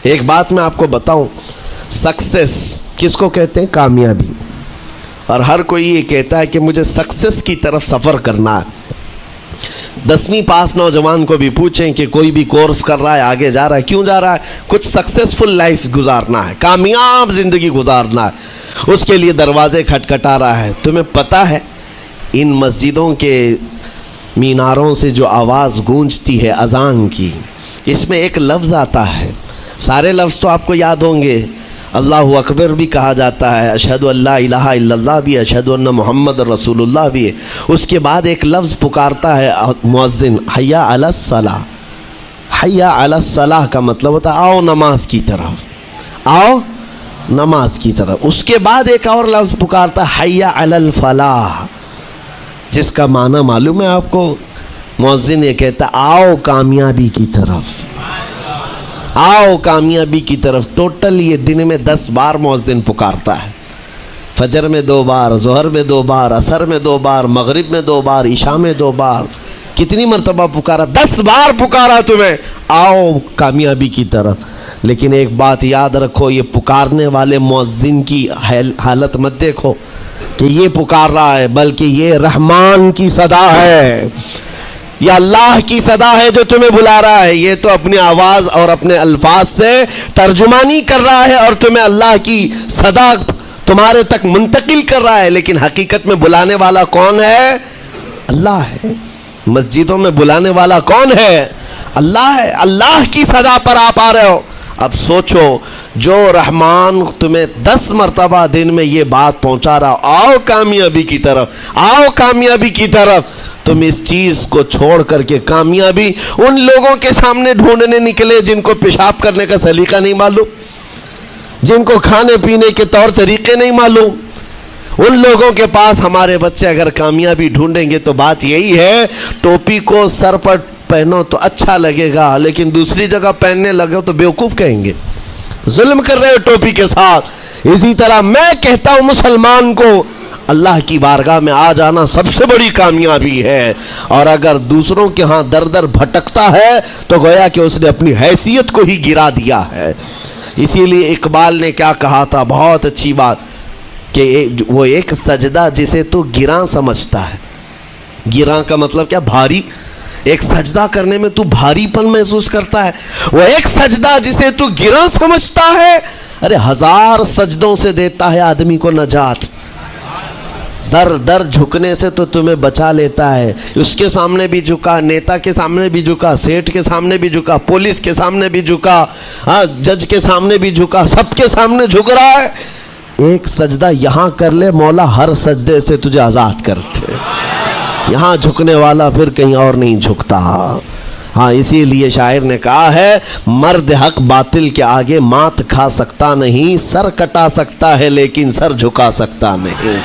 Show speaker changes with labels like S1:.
S1: ایک بات میں آپ کو بتاؤں، سکسیس کس کو کہتے ہیں؟ کامیابی. اور ہر کوئی یہ کہتا ہے کہ مجھے سکسیس کی طرف سفر کرنا ہے. 10ویں پاس نوجوان کو بھی پوچھیں کہ کوئی بھی کورس کر رہا ہے، آگے جا رہا ہے، کیوں جا رہا ہے؟ کچھ سکسیسفل لائف گزارنا ہے، کامیاب زندگی گزارنا ہے، اس کے لیے دروازے کھٹکھٹا رہا ہے. تمہیں پتہ ہے ان مسجدوں کے میناروں سے جو آواز گونجتی ہے اذان کی، اس میں ایک لفظ آتا ہے. سارے لفظ تو آپ کو یاد ہوں گے. اللہ اکبر بھی کہا جاتا ہے، اشہد ان لا الہ الا اللہ بھی، اشہد ان محمد رسول اللہ بھی ہے. اس کے بعد ایک لفظ پکارتا ہے مؤذن، حی علی الصلاۃ. حی علی الصلاۃ کا مطلب ہوتا ہے آؤ نماز کی طرف، آؤ نماز کی طرف. اس کے بعد ایک اور لفظ پکارتا ہے حی علی الفلاح، جس کا معنی معلوم ہے آپ کو؟ مؤذن یہ کہتا ہے آؤ کامیابی کی طرف، آؤ کامیابی کی طرف. ٹوٹل یہ دن میں 10 بار مؤذن پکارتا ہے. فجر میں 2 بار، ظہر میں 2 بار، عصر میں 2 بار، مغرب میں 2 بار، عشاء میں 2 بار. کتنی مرتبہ پکارا؟ 10 بار پکارا تمہیں، آؤ کامیابی کی طرف. لیکن ایک بات یاد رکھو، یہ پکارنے والے مؤذن کی حالت مت دیکھو کہ یہ پکار رہا ہے، بلکہ یہ رحمان کی صدا ہے، یہ اللہ کی صدا ہے جو تمہیں بلا رہا ہے. یہ تو اپنی آواز اور اپنے الفاظ سے ترجمانی کر رہا ہے اور تمہیں اللہ کی صدا تمہارے تک منتقل کر رہا ہے. لیکن حقیقت میں بلانے والا کون ہے؟ اللہ ہے. مسجدوں میں بلانے والا کون ہے؟ اللہ ہے. اللہ کی صدا پر آپ آ رہے ہو. اب سوچو، جو رحمان تمہیں 10 مرتبہ دن میں یہ بات پہنچا رہا، آؤ کامیابی کی طرف، آؤ کامیابی کی طرف، تم اس چیز کو چھوڑ کر کے کامیابی ان لوگوں کے سامنے ڈھونڈنے نکلے جن کو پیشاب کرنے کا سلیقہ نہیں معلوم، جن کو کھانے پینے کے طور طریقے نہیں معلوم. ان لوگوں کے پاس ہمارے بچے اگر کامیابی ڈھونڈیں گے تو بات یہی ہے، ٹوپی کو سر پر پہنو تو اچھا لگے گا، لیکن دوسری جگہ پہننے لگے تو بیوقوف کہیں گے، ظلم کر رہے ہو ٹوپی کے ساتھ. اسی طرح میں کہتا ہوں مسلمان کو اللہ کی بارگاہ میں آ جانا سب سے بڑی کامیابی ہے. اور اگر دوسروں کے ہاں در در بھٹکتا ہے تو گویا کہ اس نے اپنی حیثیت کو ہی گرا دیا ہے. اسی لیے اقبال نے کیا کہا تھا، بہت اچھی بات، کہ وہ ایک سجدہ جسے تو گراں سمجھتا ہے. گراں کا مطلب کیا؟ بھاری. ایک سجدہ کرنے میں تو بھاری پن محسوس کرتا ہے. وہ ایک سجدہ جسے تو گراں سمجھتا ہے، ارے 1000 سجدوں سے دیتا ہے آدمی کو نجات. در در جھکنے سے تو تمہیں بچا لیتا ہے. اس کے سامنے بھی جھکا، نیتا کے سامنے بھی جھکا، سیٹ کے سامنے بھی جھکا، پولیس کے سامنے بھی جھکا، جج کے سامنے بھی جھکا، سب کے سامنے جھک رہا ہے. ایک سجدہ یہاں کر لے، مولا ہر سجدے سے تجھے آزاد کرتے. یہاں جھکنے والا پھر کہیں اور نہیں جھکتا. ہاں اسی لیے شاعر نے کہا ہے، مرد حق باطل کے آگے مات کھا سکتا نہیں، سر کٹا سکتا ہے لیکن سر جھکا سکتا نہیں.